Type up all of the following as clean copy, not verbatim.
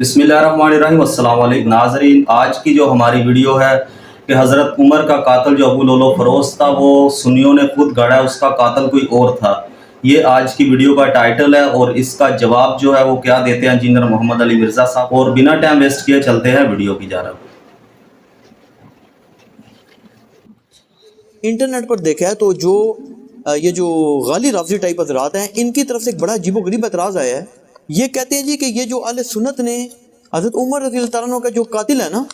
बिस्मिल्लाहिर्रहमानिर्रहीम। अस्सलाम वालेकुम नाज़रीन, आज की जो हमारी वीडियो है कि हज़रत उमर का कातिल जो अबू लुलु फ़िरोज़ था वो सुन्नियों ने खुद गढ़ा है, उसका कातिल कोई और था। ये आज की वीडियो का टाइटल है और इसका जवाब जो है वो क्या देते हैं इंजीनियर मोहम्मद अली मिर्ज़ा साहब। और बिना टाइम वेस्ट किए चलते हैं वीडियो की जानब। इंटरनेट पर देखा है तो ये जो गाली राफजी टाइप हजरात हैं, इनकी तरफ से एक बड़ा अजीबोगरीब एतराज़ आया है। ये कहते हैं जी कि ये जो अहले सुन्नत ने हज़रत उमर रज़ियल्लाहु ताला अन्हु का जो कातिल है ना,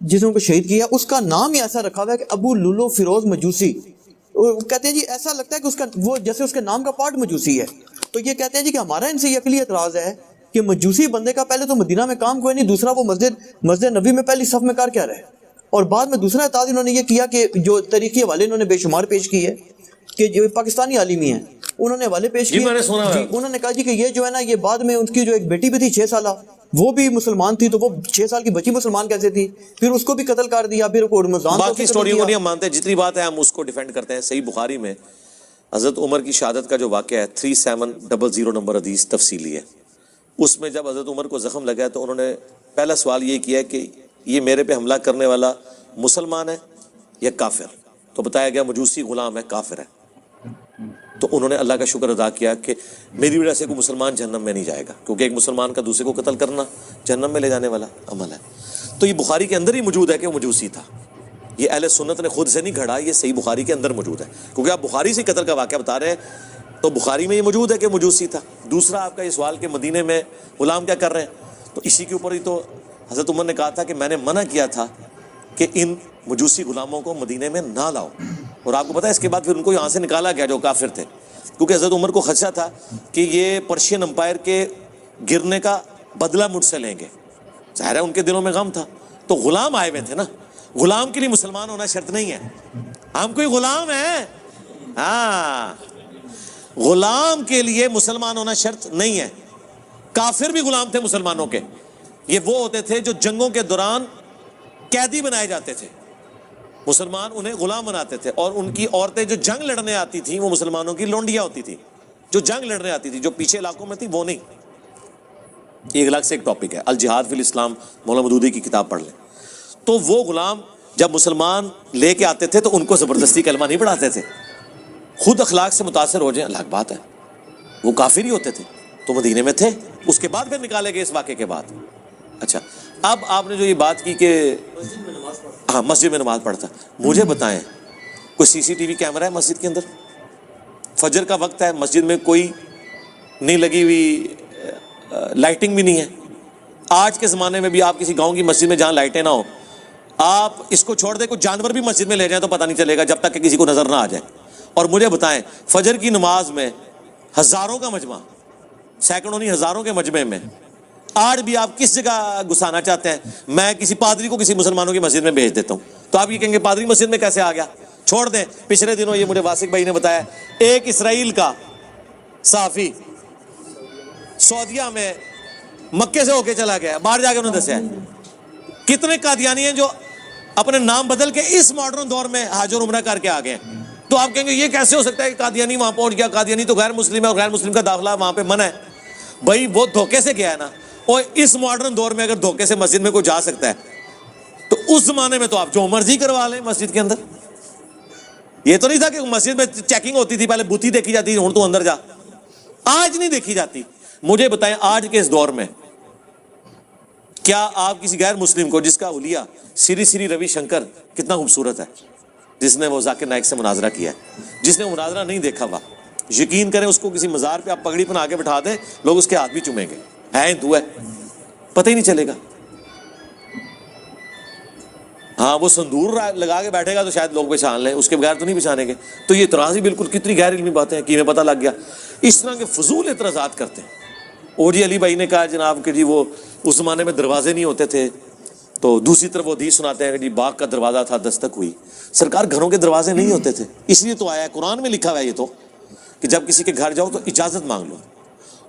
जिसने उनको शहीद किया, उसका नाम ही ऐसा रखा हुआ है कि अबू लुलु फ़िरोज़ मजूसी। कहते हैं जी ऐसा लगता है कि उसका वो जैसे उसके नाम का पार्ट मजूसी है। तो ये कहते हैं जी कि हमारा इनसे ये अकली एतराज़ है कि मजूसी बंदे का पहले तो मदीना में काम कोई नहीं, दूसरा वो मस्जिद नबी में पहली सफ में कर क्या रहा है, और बाद में दूसरा एतराज़ इन्होंने ये किया कि जो तरीक़े वाले इन्होंने बेशुमार पेश की है कि जो पाकिस्तानी आलिमी हैं उन्होंने हवाले पेश किए। उन्होंने कहा जी कि ये जो है ना, ये बाद में उनकी जो एक बेटी भी थी 6 साल, वो भी मुसलमान थी, तो वो 6 साल की बच्ची मुसलमान कैसे थी, फिर उसको भी कत्ल कर दिया, फिर बाकी स्टोरी को नहीं हम मानते, जितनी बात है हम उसको डिफेंड करते हैं। सही बुखारी में हज़रत उमर की शहादत का जो वाक़या है 3700 नंबर हदीस तफसीली है। उसमें जब हज़रत उमर को ज़ख्म लगा तो उन्होंने पहला सवाल ये किया कि ये मेरे पे हमला करने वाला मुसलमान है या काफिर। तो बताया गया मजूसी गुलाम है, काफिर है। तो उन्होंने अल्लाह का शुक्र अदा किया कि मेरी वजह से कोई मुसलमान जहन्नम में नहीं जाएगा, क्योंकि एक मुसलमान का दूसरे को कत्ल करना जहन्नम में ले जाने वाला अमल है। तो ये बुखारी के अंदर ही मौजूद है कि वो मजूसी था। ये अहले सुन्नत ने खुद से नहीं घड़ा, ये सही बुखारी के अंदर मौजूद है। क्योंकि आप बुखारी से कत्ल का वाक़या बता रहे हैं तो बुखारी में ये मौजूद है कि मजूसी था। दूसरा आपका ये सवाल कि मदीने में गुलाम क्या कर रहे हैं, तो इसी के ऊपर ही तो हज़रत उमर ने कहा था कि मैंने मना किया था कि इन मजूसी गुलामों को मदीने में ना लाओ। और आपको पता है इसके बाद फिर उनको यहाँ से निकाला गया जो काफिर थे, क्योंकि हज़रत उमर को खदशा था कि ये पर्शियन एम्पायर के गिरने का बदला मुझसे लेंगे। ज़ाहिर है उनके दिलों में गम था। तो गुलाम आए हुए थे ना, गुलाम के लिए मुसलमान होना शर्त नहीं है। हम कोई गुलाम है, हाँ, गुलाम के लिए मुसलमान होना शर्त नहीं है। काफिर भी गुलाम थे मुसलमानों के। ये वो होते थे जो जंगों के दौरान कैदी बनाए जाते थे, मुसलमान उन्हें गुलाम बनाते थे। और उनकी औरतें जो जंग लड़ने आती थी वो मुसलमानों की लोंडियां होती थी, जो जंग लड़ने आती थी, जो पीछे इलाकों में थी वो नहीं। एक अलग से एक टॉपिक है, अल जिहाद फिल इस्लाम, मौलाना मदूदी की किताब पढ़ लें। तो वो गुलाम जब मुसलमान लेके आते थे तो उनको ज़बरदस्ती कलमा नहीं पढ़ाते थे, खुद अखलाक से मुतासर हो जाए अलग बात है। वो काफिर ही होते थे, तो मदीने में थे, उसके बाद फिर निकाले गए इस वाक़े के बाद। अच्छा, अब आपने जो ये बात की कि हाँ मस्जिद में नमाज पढ़ता, मुझे बताएं कोई सीसीटीवी कैमरा है मस्जिद के अंदर? फजर का वक्त है, मस्जिद में कोई नहीं लगी हुई लाइटिंग भी नहीं है। आज के ज़माने में भी आप किसी गांव की मस्जिद में जहाँ लाइटें ना हो, आप इसको छोड़ दे, कुछ जानवर भी मस्जिद में ले जाए तो पता नहीं चलेगा जब तक कि किसी को नज़र ना आ जाए। और मुझे बताएं फजर की नमाज में हज़ारों का मजमा, सैकड़ों नहीं हज़ारों के मजमे में आज भी आप किस जगह घुसाना चाहते हैं? मैं किसी पादरी को किसी मुसलमानों की मस्जिद में भेज देता हूँ, तो आप ये कहेंगे पादरी मस्जिद में कैसे आ गया? छोड़ दें। पिछले दिनों ये मुझे वासिक भाई ने बताया, एक इसराइल का साफी सऊदिया में मक्के से होके चला गया, बाहर जाके उन्होंने दसिया कितने कादियानी हैं जो अपने नाम बदल के इस मॉडर्न दौर में हज और उम्रा करके आ गए। तो आप कहेंगे ये कैसे हो सकता है कि कादियानी वहां पहुंच गया? कादियानी तो गैर मुस्लिम है और गैर मुस्लिम का दाखिला वहां पे मना है। भाई वो धोखे से गया है ना। और इस मॉडर्न दौर में अगर धोखे से मस्जिद में कोई जा सकता है तो उस जमाने में तो आप जो मर्जी करवा लें मस्जिद के अंदर। ये तो नहीं था कि मस्जिद में चेकिंग होती थी, पहले बूथी देखी जाती थी, हूं तो अंदर जा। आज नहीं देखी जाती। मुझे बताएं आज के इस दौर में क्या आप किसी गैर मुस्लिम को, जिसका हुलिया श्री रविशंकर कितना खूबसूरत है, जिसने वो जाकिर नाइक से मुनाजरा किया है, जिसने वो मुनाजरा नहीं देखा हुआ, यकीन करें उसको किसी मज़ार पे आप पगड़ी बना के बिठा दें, लोग उसके हाथ भी चूमेंगे, है हिंदू है, पता ही नहीं चलेगा। हाँ वो संदूर लगा के बैठेगा तो शायद लोग पहचान लें, उसके बगैर तो नहीं पहचानेंगे। तो ये इतराज़ ही बिल्कुल कितनी गैर इल्मी बातें हैं कि हमें पता लग गया। इस तरह के फजूल इतराज़ात करते हैं। ओजी अली भाई ने कहा जनाब कि जी वो उस ज़माने में दरवाजे नहीं होते थे, तो दूसरी तरफ वो हदीस सुनाते हैं कि जी बाग का दरवाज़ा था, दस्तक हुई। सरकार घरों के दरवाजे नहीं होते थे, इसलिए तो आया है, कुरान में लिखा हुआ है ये तो, कि जब किसी के घर जाओ तो इजाज़त मांग लो।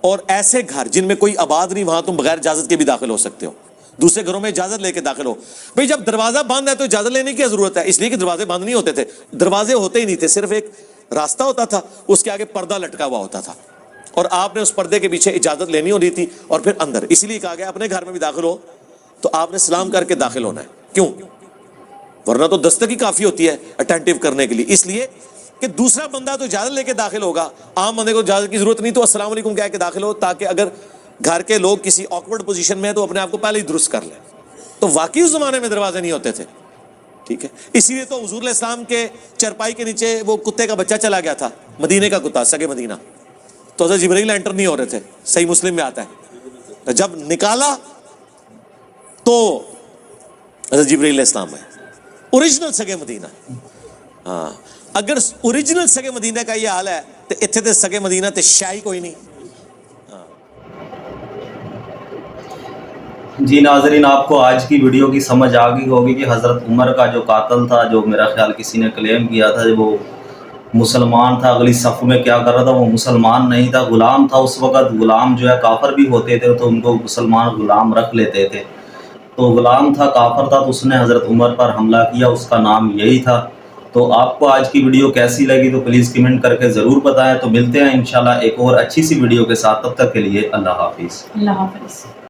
और ऐसे घर जिनमें कोई आबाद नहीं, वहां तुम बगैर इजाज़त के भी दाखिल हो सकते हो, दूसरे घरों में इजाज़त लेके दाखिल हो। भाई जब दरवाज़ा बंद है तो इजाज़त लेने की ज़रूरत है, इसलिए कि दरवाजे बंद नहीं होते थे, दरवाजे होते ही नहीं थे, सिर्फ एक रास्ता होता था, उसके आगे पर्दा लटका हुआ होता था اور آپ نے اس پردے کے پیچھے اجازت لینی ہو رہی تھی اور پھر اندر، اسی لیے کہا گیا اپنے گھر میں بھی داخل ہو تو آپ نے سلام کر کے داخل ہونا ہے. کیوں؟ ورنہ تو دستک ہی کافی ہوتی ہے اٹینٹیو کرنے کے لیے. اس لیے کہ دوسرا بندہ تو اجازت لے کے داخل ہوگا، عام بندے کو اجازت کی ضرورت نہیں، تو السلام علیکم کہہ کے داخل ہو، تاکہ اگر گھر کے لوگ کسی آکورڈ پوزیشن میں ہیں تو اپنے آپ کو پہلے ہی درست کر لیں. تو واقعی اس زمانے میں دروازے نہیں ہوتے تھے. ٹھیک ہے، اسی لیے تو حضور علیہ السلام کے چرپائی کے نیچے وہ کتے کا بچہ چلا گیا تھا، مدینے کا کتا، سگے مدینہ، تو حضرت جبرائیل انٹر نہیں ہو رہے تھے. صحیح مسلم میں آتا ہے، جب نکالا تو حضرت جبرائیل علیہ السلام ہے، اوریجنل سگے مدینہ. ہاں، اگر اوریجنل سگے مدینہ کا یہ حال ہے تو اتنے تے سگے مدینہ تے شاہی کوئی نہیں. جی ناظرین، آپ کو آج کی ویڈیو کی سمجھ آ گئی ہوگی کہ حضرت عمر کا جو قاتل تھا، جو میرا خیال کسی نے کلیم کیا تھا وہ مسلمان تھا، اگلی صف میں کیا کر رہا تھا، وہ مسلمان نہیں تھا، غلام تھا. اس وقت غلام جو ہے کافر بھی ہوتے تھے تو ان کو مسلمان غلام رکھ لیتے تھے. تو غلام تھا، کافر تھا، تو اس نے حضرت عمر پر حملہ کیا، اس کا نام یہی تھا. تو آپ کو آج کی ویڈیو کیسی لگی تو پلیز کمنٹ کر کے ضرور بتائیں. تو ملتے ہیں انشاءاللہ ایک اور اچھی سی ویڈیو کے ساتھ، تب تک کے لیے اللہ حافظ. اللہ حافظ.